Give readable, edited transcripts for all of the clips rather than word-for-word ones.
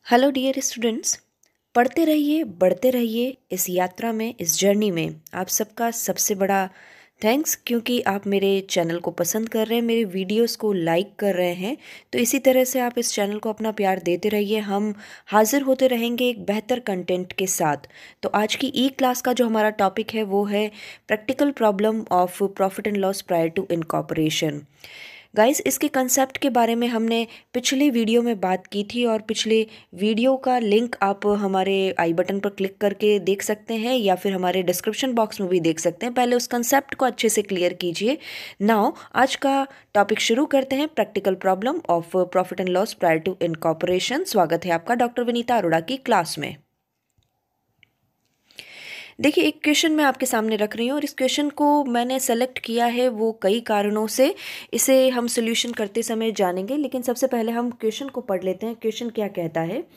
Hello dear students. पढ़ते रहिए, बढ़ते रहिए इस यात्रा में, इस जर्नी में। आप सबका सबसे बड़ा थैंक्स, क्योंकि आप मेरे चैनल को पसंद कर रहे हैं, मेरे वीडियोस को लाइक कर रहे हैं। तो इसी तरह से आप इस चैनल को अपना प्यार देते रहिए। हम हाजिर होते रहेंगे एक बेहतर कंटेंट के साथ। तो आज की ई क्लास का जो हमारा टॉपिक है वो है practical problem of profit and loss prior to incorporation. Guys, इसके कंसेप्ट के बारे में हमने पिछले वीडियो में बात की थी और पिछले वीडियो का लिंक आप हमारे आई बटन पर क्लिक करके देख सकते हैं या फिर हमारे डिस्क्रिप्शन बॉक्स में भी देख सकते हैं। पहले उस कंसेप्ट को अच्छे से क्लियर कीजिए। नाउ आज का टॉपिक शुरू करते हैं, practical problem of profit and loss prior to incorporation. स्वागत है आपका डॉक्टर विनीता अरोड़ा की क्लास में। देखिए, एक क्वेश्चन मैं आपके सामने रख रही हूँ और इस क्वेश्चन को मैंने सेलेक्ट किया है वो कई कारणों से। इसे हम सोल्यूशन करते समय जानेंगे, लेकिन सबसे पहले हम क्वेश्चन को पढ़ लेते हैं। क्वेश्चन क्या कहता है?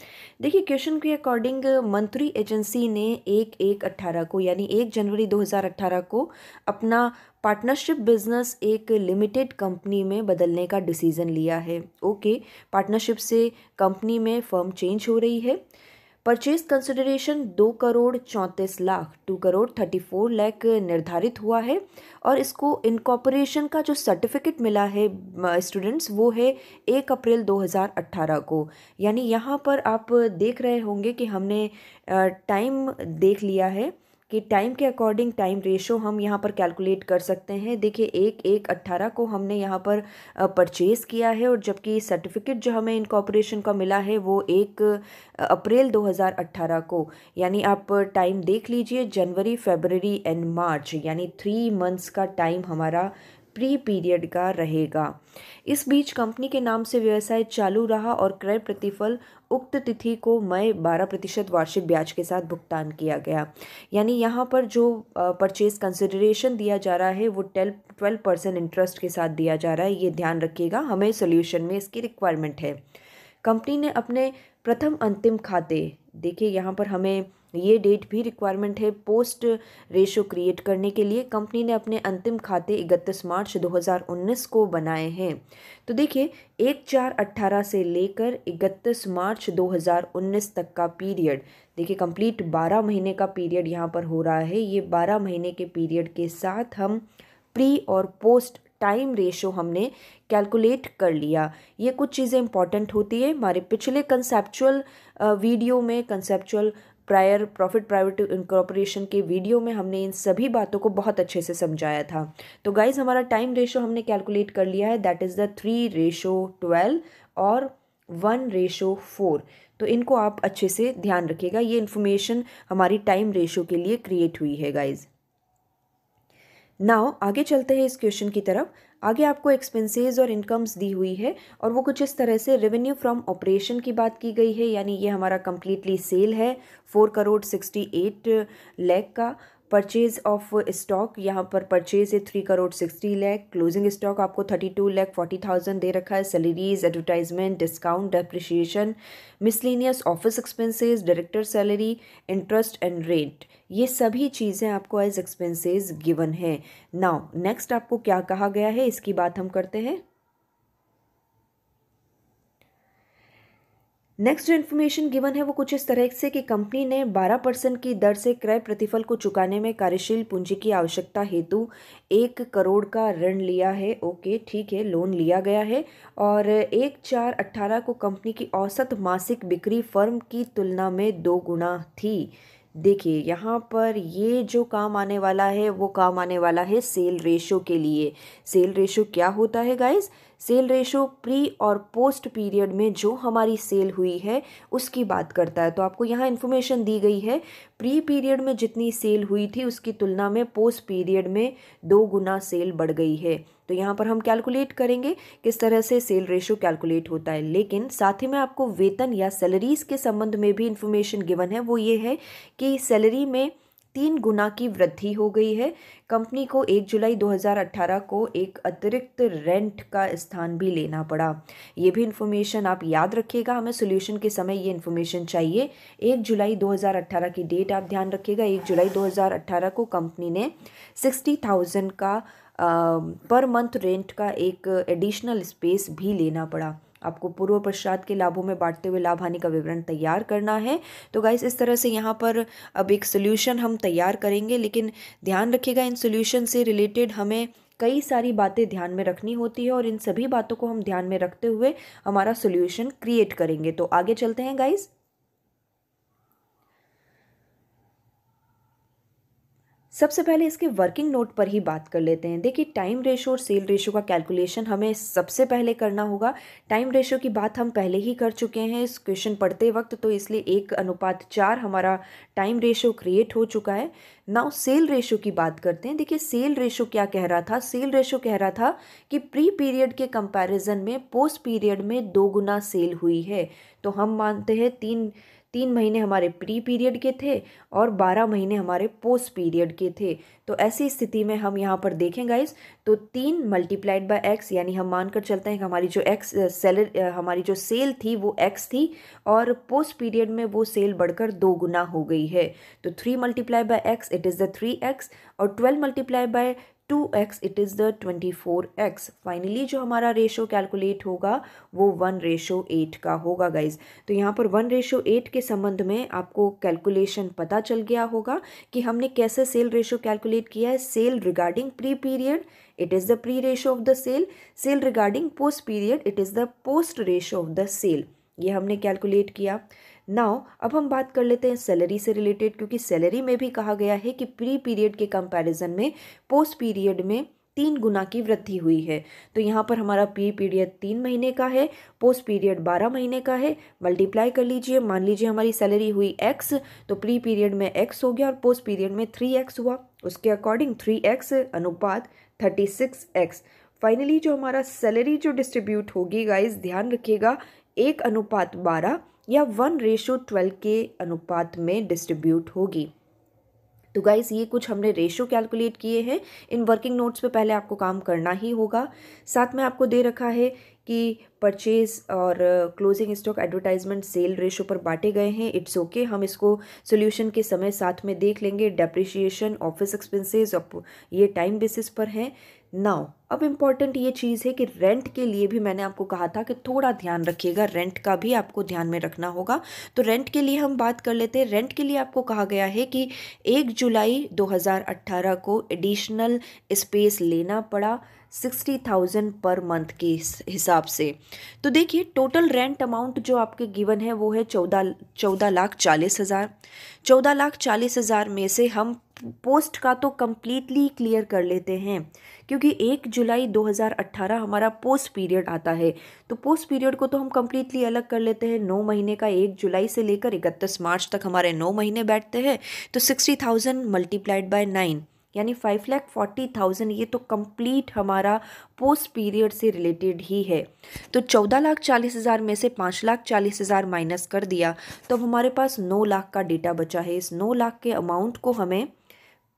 देखिए, क्वेश्चन के अकॉर्डिंग मंत्री एजेंसी ने 1/1/18 को यानी 1 जनवरी 2018 को अपना पार्टनरशिप बिजनेस एक लिमिटेड कंपनी में बदलने का डिसीजन लिया है। ओके, पार्टनरशिप से कंपनी में फर्म चेंज हो रही है। परचेज कंसिडरेशन 2,34,00,000 2,34,00,000 निर्धारित हुआ है और इसको इनकॉर्पोरेशन का जो सर्टिफिकेट मिला है स्टूडेंट्स, वो है 1 अप्रैल 2018 को। यानी यहाँ पर आप देख रहे होंगे कि हमने टाइम देख लिया है कि टाइम के अकॉर्डिंग टाइम रेशो हम यहाँ पर कैलकुलेट कर सकते हैं। देखिए, 1/1/18 को हमने यहाँ पर परचेज़ किया है और जबकि सर्टिफिकेट जो हमें इनकॉर्पोरेशन का मिला है वो 1 अप्रैल 2018 को। यानी आप टाइम देख लीजिए, जनवरी, फरवरी एंड मार्च, यानी 3 मंथ्स का टाइम हमारा प्री पीरियड का रहेगा। इस बीच कंपनी के नाम से व्यवसाय चालू रहा और क्रय प्रतिफल उक्त तिथि को मई 12% वार्षिक ब्याज के साथ भुगतान किया गया। यानी यहाँ पर जो परचेज कंसिडरेशन दिया जा रहा है वो 12% इंटरेस्ट के साथ दिया जा रहा है। ये ध्यान रखिएगा, हमें सोल्यूशन में इसकी रिक्वायरमेंट है। कंपनी ने अपने प्रथम अंतिम खाते, देखिए यहाँ पर हमें ये डेट भी रिक्वायरमेंट है पोस्ट रेशो क्रिएट करने के लिए। कंपनी ने अपने अंतिम खाते 31 मार्च 2019 को बनाए हैं। तो देखिए, 1/4/18 से लेकर 31 मार्च 2019 तक का पीरियड, देखिए कंप्लीट 12 महीने का पीरियड यहाँ पर हो रहा है। ये 12 महीने के पीरियड के साथ हम प्री और पोस्ट टाइम रेशो हमने कैलकुलेट कर लिया। ये कुछ चीज़ें इंपॉर्टेंट होती है। हमारे पिछले कंसेप्चुअल वीडियो में, conceptual prior profit prior to incorporation के वीडियो में हमने इन सभी बातों को बहुत अच्छे से समझाया था। तो गाइज, हमारा टाइम रेशो हमने कैलकुलेट कर लिया है, दैट इज़ द 3/12 और 1/4। तो इनको आप अच्छे से ध्यान रखिएगा। ये इन्फॉर्मेशन हमारी टाइम रेशो के लिए क्रिएट हुई है गाइज। नाउ आगे चलते हैं इस क्वेश्चन की तरफ। आगे आपको एक्सपेंसेस और इनकम्स दी हुई है और वो कुछ इस तरह से रेवेन्यू फ्रॉम ऑपरेशन की बात की गई है, यानी ये हमारा कम्प्लीटली सेल है 4,68,00,000 का। परचेज ऑफ स्टॉक, यहाँ पर परचेज है 3,60,00,000। क्लोजिंग स्टॉक आपको 32,40,000 दे रखा है। Salaries, advertisement, discount, depreciation, miscellaneous office expenses, director salary, interest and rent, ये सभी चीज़ें आपको एज एक्सपेंसेस गिवन है। नाउ नेक्स्ट आपको क्या कहा गया है, इसकी बात हम करते हैं। नेक्स्ट जो इन्फॉर्मेशन गिवन है वो कुछ इस तरह से कि कंपनी ने 12% की दर से क्रय प्रतिफल को चुकाने में कार्यशील पूंजी की आवश्यकता हेतु 1 करोड़ का ऋण लिया है। ओके, ठीक है, लोन लिया गया है और 1/4/18 को कंपनी की औसत मासिक बिक्री फर्म की तुलना में 2 गुना थी। देखिए, यहाँ पर ये जो काम आने वाला है वो काम आने वाला है सेल रेशो के लिए। सेल रेशो क्या होता है गाइज? सेल रेशो प्री और पोस्ट पीरियड में जो हमारी सेल हुई है उसकी बात करता है। तो आपको यहाँ इन्फॉर्मेशन दी गई है, प्री पीरियड में जितनी सेल हुई थी उसकी तुलना में पोस्ट पीरियड में 2 गुना सेल बढ़ गई है। तो यहाँ पर हम कैलकुलेट करेंगे किस तरह से सेल रेशो कैलकुलेट होता है। लेकिन साथ ही में आपको वेतन या सैलरीज के संबंध में भी इन्फॉर्मेशन गिवन है। वो ये है कि सैलरी में 3 गुना की वृद्धि हो गई है। कंपनी को 1 जुलाई 2018 को एक अतिरिक्त रेंट का स्थान भी लेना पड़ा। ये भी इन्फॉर्मेशन आप याद रखिएगा, हमें सोल्यूशन के समय ये इन्फॉर्मेशन चाहिए। 1 जुलाई 2018 की डेट आप ध्यान रखिएगा। 1 जुलाई 2018 को कंपनी ने 60,000 का पर मंथ रेंट का एक एडिशनल स्पेस भी लेना पड़ा। आपको पूर्व पश्चात के लाभों में बांटते हुए लाभ हानि का विवरण तैयार करना है। तो गाइस इस तरह से यहाँ पर अब एक सोल्यूशन हम तैयार करेंगे, लेकिन ध्यान रखिएगा इन सोल्यूशन से रिलेटेड हमें कई सारी बातें ध्यान में रखनी होती है और इन सभी बातों को हम ध्यान में रखते हुए हमारा सोल्यूशन क्रिएट करेंगे। तो आगे चलते हैं गाइस। सबसे पहले इसके वर्किंग नोट पर ही बात कर लेते हैं। देखिए टाइम रेशो और सेल रेशो का कैलकुलेशन हमें सबसे पहले करना होगा। टाइम रेशो की बात हम पहले ही कर चुके हैं इस क्वेश्चन पढ़ते वक्त, तो इसलिए 1:4 हमारा टाइम रेशो क्रिएट हो चुका है। नाउ सेल रेशो की बात करते हैं। देखिए सेल रेशो क्या कह रहा था, सेल रेशो कह रहा था कि प्री पीरियड के कंपैरिजन में पोस्ट पीरियड में 2 गुना सेल हुई है। तो हम मानते हैं तीन महीने हमारे प्री पीरियड के थे और 12 महीने हमारे पोस्ट पीरियड के थे। तो ऐसी स्थिति में हम यहाँ पर देखें गाइस, तो 3 मल्टीप्लाइड बाय एक्स, यानी हम मानकर चलते हैं कि हमारी जो सेल थी वो एक्स थी और पोस्ट पीरियड में वो सेल बढ़कर 2 गुना हो गई है। तो 3 multiply by x it is the 3x और 12 multiply by 2x it is the 24x। Finally जो हमारा रेशो कैलकुलेट होगा वो 1:8 का होगा गाइज। तो यहाँ पर 1:8 के संबंध में आपको कैलकुलेशन पता चल गया होगा कि हमने कैसे सेल रेशो कैलकुलेट किया है। Sale regarding pre period it is the pre ratio of the sale, sale regarding post period it is the post ratio of the sale. ये हमने कैलकुलेट किया। नाउ अब हम बात कर लेते हैं सैलरी से रिलेटेड, क्योंकि सैलरी में भी कहा गया है कि प्री पीरियड के कंपैरिजन में पोस्ट पीरियड में 3 गुना की वृद्धि हुई है। तो यहाँ पर हमारा प्री पीरियड 3 महीने का है, पोस्ट पीरियड 12 महीने का है। मल्टीप्लाई कर लीजिए, मान लीजिए हमारी सैलरी हुई x, तो प्री पीरियड में x हो गया और पोस्ट पीरियड में 3x हुआ। उसके अकॉर्डिंग 3x अनुपात 36x। फाइनली जो हमारा सैलरी जो डिस्ट्रीब्यूट होगी गाइज, ध्यान रखिएगा 1:12 या 1:12 के अनुपात में डिस्ट्रीब्यूट होगी। तो गाइस ये कुछ हमने रेशो कैलकुलेट किए हैं। इन वर्किंग नोट्स पे पहले आपको काम करना ही होगा। साथ में आपको दे रखा है कि परचेज और closing stock advertisement sale ratio पर बांटे गए हैं। इट्स ओके, हम इसको सोल्यूशन के समय साथ में देख लेंगे। डेप्रिसिएशन, ऑफिस एक्सपेंसेस ये टाइम बेसिस पर हैं। नाउ अब इम्पॉर्टेंट ये चीज़ है कि रेंट के लिए भी मैंने आपको कहा था कि थोड़ा ध्यान रखिएगा, रेंट का भी आपको ध्यान में रखना होगा। तो रेंट के लिए हम बात कर लेते हैं। रेंट के लिए आपको कहा गया है कि 1 जुलाई 2018 को एडिशनल स्पेस लेना पड़ा 60,000 पर मंथ के हिसाब से। तो देखिए टोटल रेंट अमाउंट जो आपके गिवन है वो है 14,40,000। 14,40,000 में से हम पोस्ट का तो कम्प्लीटली क्लियर कर लेते हैं, क्योंकि 1 जुलाई 2018 हमारा पोस्ट पीरियड आता है। तो पोस्ट पीरियड को तो हम कम्प्लीटली अलग कर लेते हैं। 9 महीने का 1 जुलाई से लेकर 31 मार्च तक हमारे 9 महीने बैठते हैं। तो 60,000 मल्टीप्लाइड बाय 9 यानी 5,40,000, ये तो कंप्लीट हमारा पोस्ट पीरियड से रिलेटेड ही है। तो 14,40,000 में से 5,40,000 माइनस कर दिया तो अब हमारे पास 9 लाख का डेटा बचा है। इस 9 लाख के अमाउंट को हमें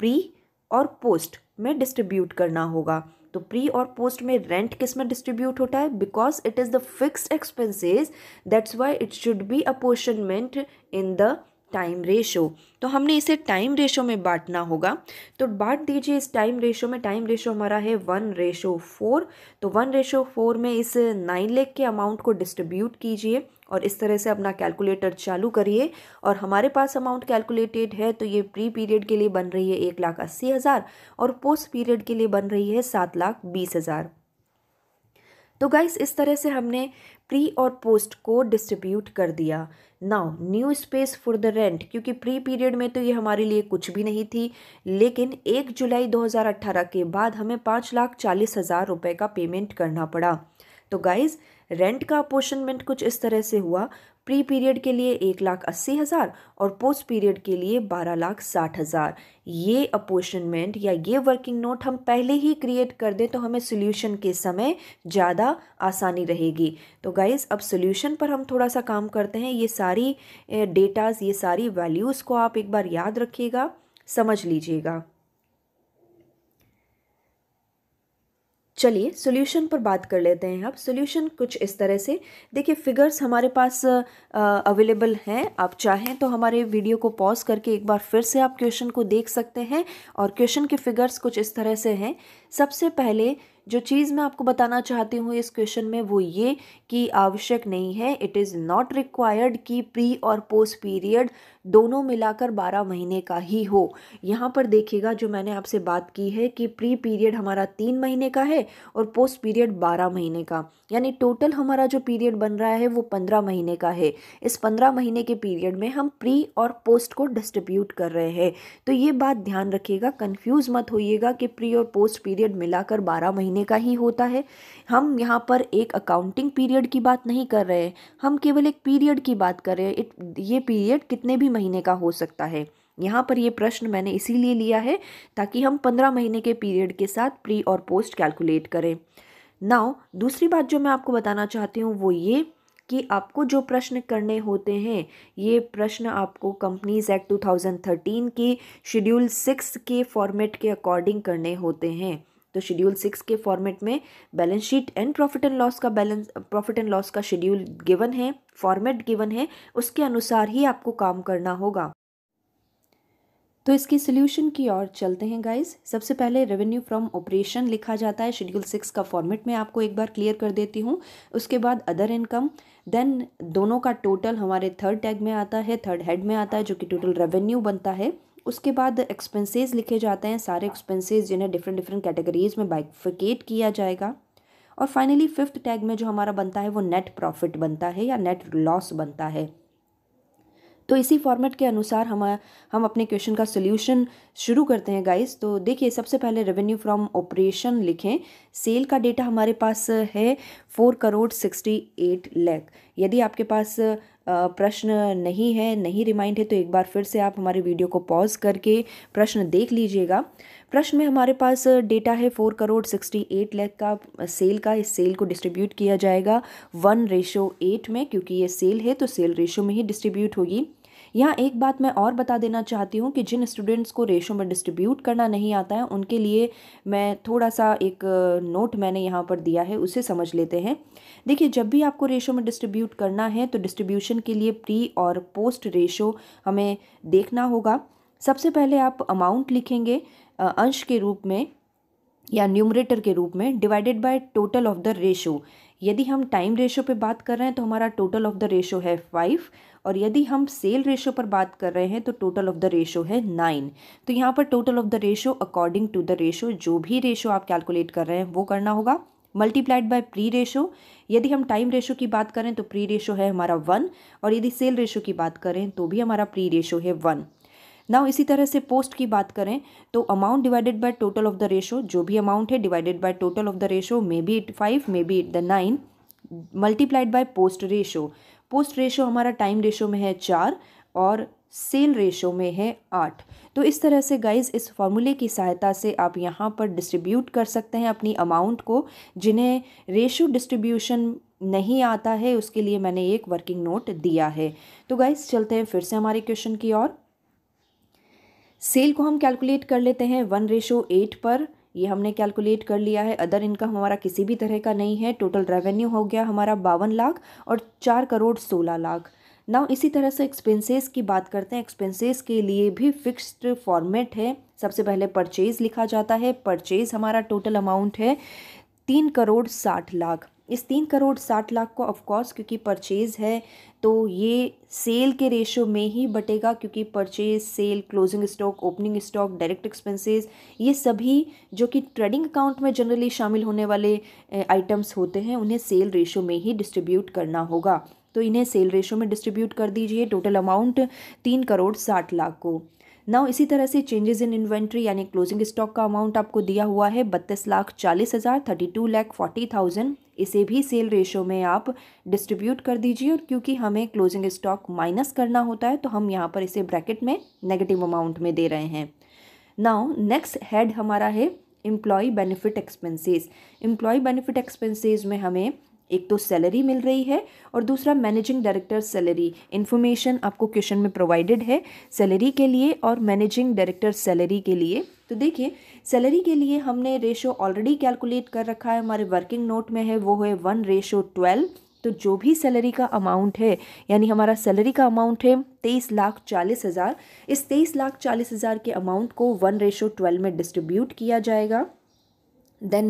प्री और पोस्ट में डिस्ट्रीब्यूट करना होगा। तो प्री और पोस्ट में रेंट किस में डिस्ट्रीब्यूट होता है, because it is the fixed expenses, that's why it should be apportionment in the time ratio. तो हमने इसे टाइम रेशो में बांटना होगा। तो बांट दीजिए इस टाइम रेशो में। टाइम रेशो हमारा है 1:4। तो 1:4 में इस 9 लाख के अमाउंट को डिस्ट्रीब्यूट कीजिए और इस तरह से अपना कैलकुलेटर चालू करिए और हमारे पास अमाउंट कैलकुलेटेड है। तो ये प्री पीरियड के लिए बन रही है 1,80,000 और पोस्ट पीरियड के लिए बन रही है 7,20,000। तो गाइस इस तरह से हमने प्री और पोस्ट को डिस्ट्रीब्यूट कर दिया। Now new space for the rent, क्योंकि प्री पीरियड में तो ये हमारे लिए कुछ भी नहीं थी, लेकिन 1 जुलाई 2018 के बाद हमें 5,40,000 रुपये का पेमेंट करना पड़ा। तो गाइज रेंट का अपोर्शनमेंट कुछ इस तरह से हुआ। प्री पीरियड के लिए 1,80,000 और पोस्ट पीरियड के लिए 12,60,000। ये अपोर्शनमेंट या ये वर्किंग नोट हम पहले ही क्रिएट कर दें तो हमें सोल्यूशन के समय ज़्यादा आसानी रहेगी। तो गाइज़ अब सोल्यूशन पर हम थोड़ा सा काम करते हैं। ये सारी डेटाज, ये सारी वैल्यूज़ को आप एक बार याद रखिएगा, समझ लीजिएगा। चलिए सॉल्यूशन पर बात कर लेते हैं। अब सॉल्यूशन कुछ इस तरह से, देखिए फिगर्स हमारे पास अवेलेबल हैं। आप चाहें तो हमारे वीडियो को पॉज करके एक बार फिर से आप क्वेश्चन को देख सकते हैं और क्वेश्चन के फिगर्स कुछ इस तरह से हैं। सबसे पहले जो चीज़ मैं आपको बताना चाहती हूँ इस क्वेश्चन में वो ये कि आवश्यक नहीं है, इट इज़ नॉट रिक्वायर्ड कि प्री और पोस्ट पीरियड दोनों मिलाकर 12 महीने का ही हो। यहाँ पर देखिएगा, जो मैंने आपसे बात की है कि प्री पीरियड हमारा 3 महीने का है और पोस्ट पीरियड 12 महीने का, यानी टोटल हमारा जो पीरियड बन रहा है वो 15 महीने का है। इस 15 महीने के पीरियड में हम प्री और पोस्ट को डिस्ट्रीब्यूट कर रहे हैं। तो ये बात ध्यान रखिएगा, कंफ्यूज मत होइएगा कि प्री और पोस्ट पीरियड मिलाकर 12 महीने का ही होता है। हम यहाँ पर एक अकाउंटिंग पीरियड की बात नहीं कर रहे हैं, हम केवल एक पीरियड की बात कर रहे हैं। ये पीरियड कितने भी महीने का हो सकता है। यहाँ पर ये प्रश्न मैंने इसीलिए लिया है ताकि हम 15 महीने के पीरियड के साथ प्री और पोस्ट कैलकुलेट करें। नाउ दूसरी बात जो मैं आपको बताना चाहती हूँ वो ये कि आपको जो प्रश्न करने होते हैं, ये प्रश्न आपको कंपनीज एक्ट 2013 के शेड्यूल 6 के फॉर्मेट के अकॉर्डिंग करने होते हैं। तो शेड्यूल 6 के फॉर्मेट में balance sheet and profit and loss का शेड्यूल गिवन है, फॉर्मेट गिवन है, उसके अनुसार ही आपको काम करना होगा। तो इसकी सोल्यूशन की ओर चलते हैं गाइस। सबसे पहले रेवेन्यू फ्रॉम ऑपरेशन लिखा जाता है शेड्यूल 6 का फॉर्मेट में, आपको एक बार क्लियर कर देती हूँ। उसके बाद अदर इनकम, देन दोनों का टोटल हमारे थर्ड टैग में आता है, थर्ड हेड में आता है, जो कि टोटल रेवेन्यू बनता है। उसके बाद एक्सपेंसेस लिखे जाते हैं, सारे एक्सपेंसेस जिन्हें डिफरेंट डिफरेंट कैटेगरीज में बाइफिकेट किया जाएगा। और फाइनली फिफ्थ टैग में जो हमारा बनता है वो नेट प्रॉफिट बनता है या नेट लॉस बनता है। तो इसी फॉर्मेट के अनुसार हम अपने क्वेश्चन का सोल्यूशन शुरू करते हैं गाइस। तो देखिए, सबसे पहले रेवेन्यू फ्रॉम ऑपरेशन लिखें। सेल का डेटा हमारे पास है 4,68 लाख। यदि आपके पास प्रश्न नहीं है, नहीं रिमाइंड है, तो एक बार फिर से आप हमारे वीडियो को पॉज करके प्रश्न देख लीजिएगा। प्रश्न में हमारे पास डेटा है 4,68 लाख का सेल का। इस सेल को डिस्ट्रीब्यूट किया जाएगा 1:8 में, क्योंकि ये सेल है तो सेल रेशो में ही डिस्ट्रीब्यूट होगी। यहाँ एक बात मैं और बता देना चाहती हूँ कि जिन स्टूडेंट्स को रेशो में डिस्ट्रीब्यूट करना नहीं आता है उनके लिए मैं थोड़ा सा एक नोट मैंने यहाँ पर दिया है, उसे समझ लेते हैं। देखिए, जब भी आपको रेशो में डिस्ट्रीब्यूट करना है तो डिस्ट्रीब्यूशन के लिए प्री और पोस्ट रेशो हमें देखना होगा। सबसे पहले आप अमाउंट लिखेंगे अंश के रूप में या न्यूमरेटर के रूप में, divided by total of the ratio. यदि हम टाइम रेशो पे बात कर रहे हैं तो हमारा टोटल ऑफ द रेशो है 5, और यदि हम सेल रेशो पर बात कर रहे हैं तो टोटल ऑफ द रेशो है 9। तो यहाँ पर total of the ratio according to the ratio, जो भी रेशो आप कैलकुलेट कर रहे हैं वो करना होगा, मल्टीप्लाइड बाय प्री रेशो। यदि हम टाइम रेशो की बात करें तो प्री रेशो है हमारा 1, और यदि सेल रेशो की बात करें तो भी हमारा प्री रेशो है 1। नाउ इसी तरह से पोस्ट की बात करें तो amount divided by total of the ratio, जो भी अमाउंट है divided by total of the ratio, may be it 5 may be it the 9, multiplied by post ratio. Post ratio हमारा टाइम रेशो में है 4 और सेल रेशो में है 8। तो इस तरह से गाइज इस फॉर्मूले की सहायता से आप यहाँ पर डिस्ट्रीब्यूट कर सकते हैं अपनी अमाउंट को। जिन्हें रेशो डिस्ट्रीब्यूशन नहीं आता है उसके लिए मैंने एक वर्किंग नोट दिया है। तो गाइज चलते हैं फिर से हमारे क्वेश्चन की ओर। सेल को हम कैलकुलेट कर लेते हैं 1:8 पर, ये हमने कैलकुलेट कर लिया है। अदर इनकम हमारा किसी भी तरह का नहीं है। टोटल रेवेन्यू हो गया हमारा 52 लाख और 4,16 लाख। नाउ इसी तरह से एक्सपेंसेस की बात करते हैं। एक्सपेंसेस के लिए भी फिक्स्ड फॉर्मेट है। सबसे पहले परचेज लिखा जाता है। परचेज हमारा टोटल अमाउंट है 3,60 लाख। इस 3,60 लाख को ऑफकोर्स क्योंकि परचेज है तो ये सेल के रेशो में ही बटेगा, क्योंकि purchase, sale, closing stock, opening stock, direct expenses, ये सभी जो कि ट्रेडिंग अकाउंट में जनरली शामिल होने वाले आइटम्स होते हैं उन्हें सेल रेशो में ही डिस्ट्रीब्यूट करना होगा। तो इन्हें सेल रेशो में डिस्ट्रीब्यूट कर दीजिए टोटल अमाउंट 3,60 लाख को। नाउ इसी तरह से चेंजेस इन इन्वेंट्री यानी क्लोजिंग स्टॉक का अमाउंट आपको दिया हुआ है 32,40,000, 32,40,000। इसे भी सेल रेशो में आप डिस्ट्रीब्यूट कर दीजिए, और क्योंकि हमें क्लोजिंग स्टॉक माइनस करना होता है तो हम यहाँ पर इसे ब्रैकेट में नेगेटिव अमाउंट में दे रहे हैं। नाउ नेक्स्ट हेड हमारा है employee benefit expenses. Employee benefit expenses में हमें एक तो सैलरी मिल रही है और दूसरा मैनेजिंग डायरेक्टर सैलरी। इन्फॉर्मेशन आपको क्वेश्चन में प्रोवाइडेड है सैलरी के लिए और मैनेजिंग डायरेक्टर सैलरी के लिए। तो देखिए, सैलरी के लिए हमने रेशो ऑलरेडी कैलकुलेट कर रखा है, हमारे वर्किंग नोट में है, वो है 1:12। तो जो भी सैलरी का अमाउंट है, यानी हमारा सैलरी का अमाउंट है 23,40,000। इस 23,40,000 के अमाउंट को 1:12 में डिस्ट्रीब्यूट किया जाएगा। Then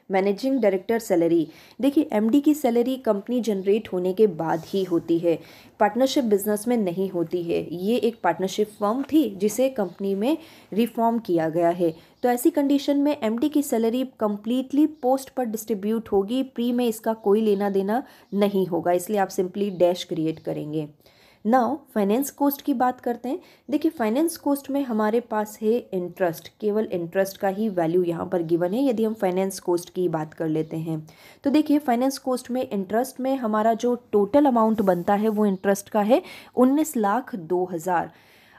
managing director salary. देखिए एमडी की सैलरी कंपनी जनरेट होने के बाद ही होती है, पार्टनरशिप बिजनेस में नहीं होती है। ये एक पार्टनरशिप फर्म थी जिसे कंपनी में रिफॉर्म किया गया है। तो ऐसी कंडीशन में एमडी की सैलरी कंप्लीटली पोस्ट पर डिस्ट्रीब्यूट होगी, प्री में इसका कोई लेना देना नहीं होगा, इसलिए आप सिंपली डैश क्रिएट करेंगे। नाउ फाइनेंस कॉस्ट की बात करते हैं। देखिए फाइनेंस कॉस्ट में हमारे पास है इंटरेस्ट, केवल इंटरेस्ट का ही वैल्यू यहाँ पर गिवन है। यदि हम फाइनेंस कॉस्ट की बात कर लेते हैं तो देखिए फाइनेंस कॉस्ट में इंटरेस्ट में हमारा जो टोटल अमाउंट बनता है वो इंटरेस्ट का है 19,02,000।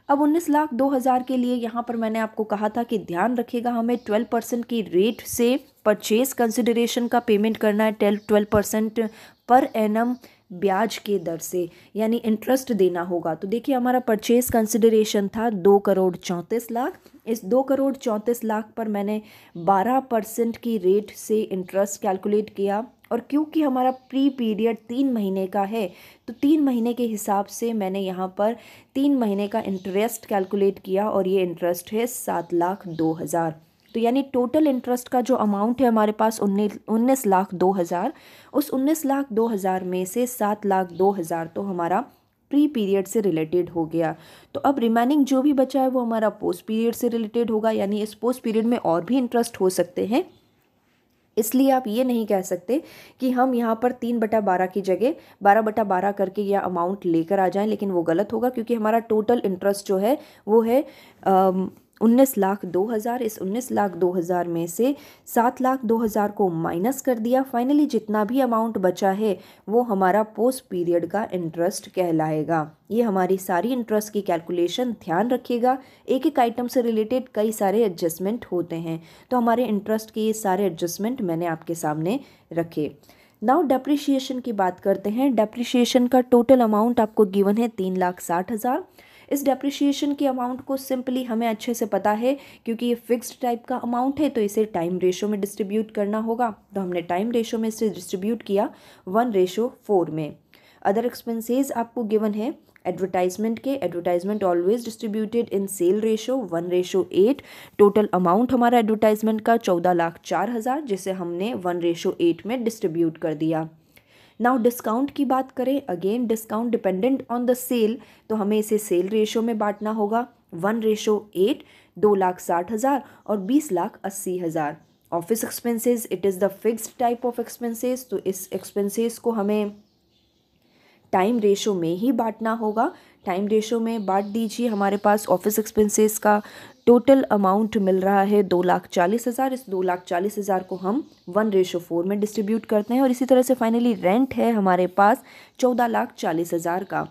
अब 19,02,000 के लिए यहाँ पर मैंने आपको कहा था कि ध्यान रखिएगा, हमें 12% की रेट से परचेज कंसिडरेशन का पेमेंट करना है, 12% पर एनम ब्याज के दर से, यानी इंटरेस्ट देना होगा। तो देखिए हमारा परचेज कंसिडरेशन था 2,34,00,000। इस 2,34,00,000 पर मैंने 12% की रेट से इंटरेस्ट कैलकुलेट किया, और क्योंकि हमारा प्री पीरियड 3 महीने का है तो 3 महीने के हिसाब से मैंने यहाँ पर 3 महीने का इंटरेस्ट कैलकुलेट किया, और ये इंटरेस्ट है 7,02,000। तो यानी टोटल इंटरेस्ट का जो अमाउंट है हमारे पास 19,02,000, उस 19,02,000 में से 7,02,000 तो हमारा प्री पीरियड से रिलेटेड हो गया। तो अब रिमेनिंग जो भी बचा है वो हमारा पोस्ट पीरियड से रिलेटेड होगा, यानी इस पोस्ट पीरियड में और भी इंटरेस्ट हो सकते हैं। इसलिए आप ये नहीं कह सकते कि हम यहाँ पर 3/12 की जगह 12/12 करके यह अमाउंट लेकर आ जाएं, लेकिन वो गलत होगा, क्योंकि हमारा टोटल इंटरेस्ट जो है वो है 19,02,000। इस 19,02,000 में से 7,02,000 को माइनस कर दिया। फाइनली जितना भी अमाउंट बचा है वो हमारा पोस्ट पीरियड का इंटरेस्ट कहलाएगा। ये हमारी सारी इंटरेस्ट की कैलकुलेशन, ध्यान रखिएगा एक एक आइटम से रिलेटेड कई सारे एडजस्टमेंट होते हैं, तो हमारे इंटरेस्ट के ये सारे एडजस्टमेंट मैंने आपके सामने रखे। नाउ डेप्रिसिएशन की बात करते हैं। डेप्रिसिएशन का टोटल अमाउंट आपको गिवन है 3,60,000। इस डेप्रिसिएशन के अमाउंट को सिंपली हमें अच्छे से पता है, क्योंकि ये फिक्स्ड टाइप का अमाउंट है तो इसे टाइम रेशो में डिस्ट्रीब्यूट करना होगा। तो हमने टाइम रेशो में इसे डिस्ट्रीब्यूट किया 1:4 में। अदर एक्सपेंसेस आपको गिवन है एडवर्टाइजमेंट के, advertisement always distributed in sale ratio 1:8। Total amount हमारा एडवर्टाइजमेंट का 14,04,000, जिसे हमने 1:8 में डिस्ट्रीब्यूट कर दिया। नाउ डिस्काउंट की बात करें, again discount dependent on the sale, तो हमें इसे सेल रेशो में बांटना होगा 1:8, 2,60,000 और 20,80,000। Office expenses, it is the fixed type of expenses, तो इस एक्सपेंसेस को हमें टाइम रेशो में ही बांटना होगा। टाइम रेशो में बांट दीजिए। हमारे पास ऑफिस एक्सपेंसेस का टोटल अमाउंट मिल रहा है 2,40,000। इस 2,40,000 को हम 1:4 में डिस्ट्रीब्यूट करते हैं, और इसी तरह से फाइनली रेंट है हमारे पास 14,40,000 का।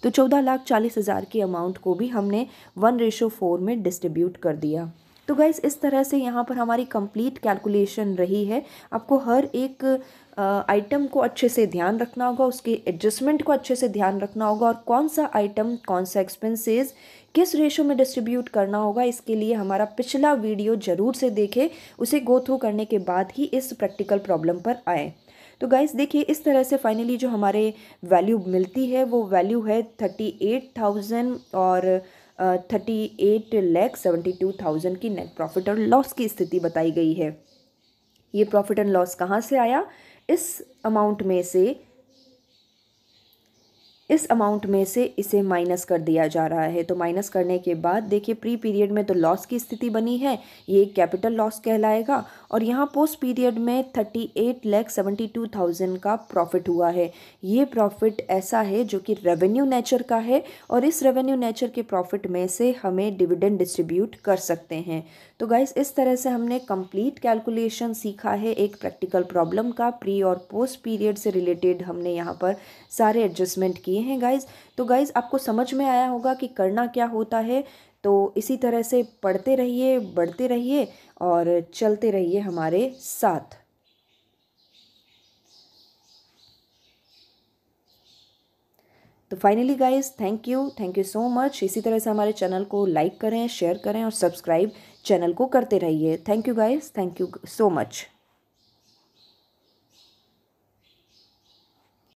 तो 14,40,000 के अमाउंट को भी हमने 1:4 में डिस्ट्रीब्यूट कर दिया। तो गाइस इस तरह से यहाँ पर हमारी कंप्लीट कैलकुलेशन रही है। आपको हर एक आइटम को अच्छे से ध्यान रखना होगा, उसके एडजस्टमेंट को अच्छे से ध्यान रखना होगा, और कौन सा आइटम कौन सा एक्सपेंसेस किस रेशो में डिस्ट्रीब्यूट करना होगा, इसके लिए हमारा पिछला वीडियो ज़रूर से देखें। उसे गो थ्रू करने के बाद ही इस प्रैक्टिकल प्रॉब्लम पर आए। तो गाइस देखिए इस तरह से फाइनली जो हमारे वैल्यू मिलती है वो वैल्यू है 38,000 और 38,72,000 की नेट प्रॉफिट और लॉस की स्थिति बताई गई है। ये प्रॉफिट एंड लॉस कहाँ से आया? इस अमाउंट में से इसे माइनस कर दिया जा रहा है। तो माइनस करने के बाद देखिए प्री पीरियड में तो लॉस की स्थिति बनी है, ये कैपिटल लॉस कहलाएगा, और यहाँ पोस्ट पीरियड में 38,72,000 का प्रॉफिट हुआ है। ये प्रॉफिट ऐसा है जो कि रेवेन्यू नेचर का है, और इस रेवेन्यू नेचर के प्रॉफिट में से हमें डिविडेंड डिस्ट्रीब्यूट कर सकते हैं। तो गाइस इस तरह से हमने कंप्लीट कैलकुलेशन सीखा है एक प्रैक्टिकल प्रॉब्लम का। प्री और पोस्ट पीरियड से रिलेटेड हमने यहाँ पर सारे एडजस्टमेंट किए हैं गाइस। तो गाइस आपको समझ में आया होगा कि करना क्या होता है। तो इसी तरह से पढ़ते रहिए, बढ़ते रहिए और चलते रहिए हमारे साथ। तो finally guys thank you so much. इसी तरह से हमारे चैनल को लाइक करें, शेयर करें और सब्सक्राइब चैनल को करते रहिए। Thank you guys, thank you so much.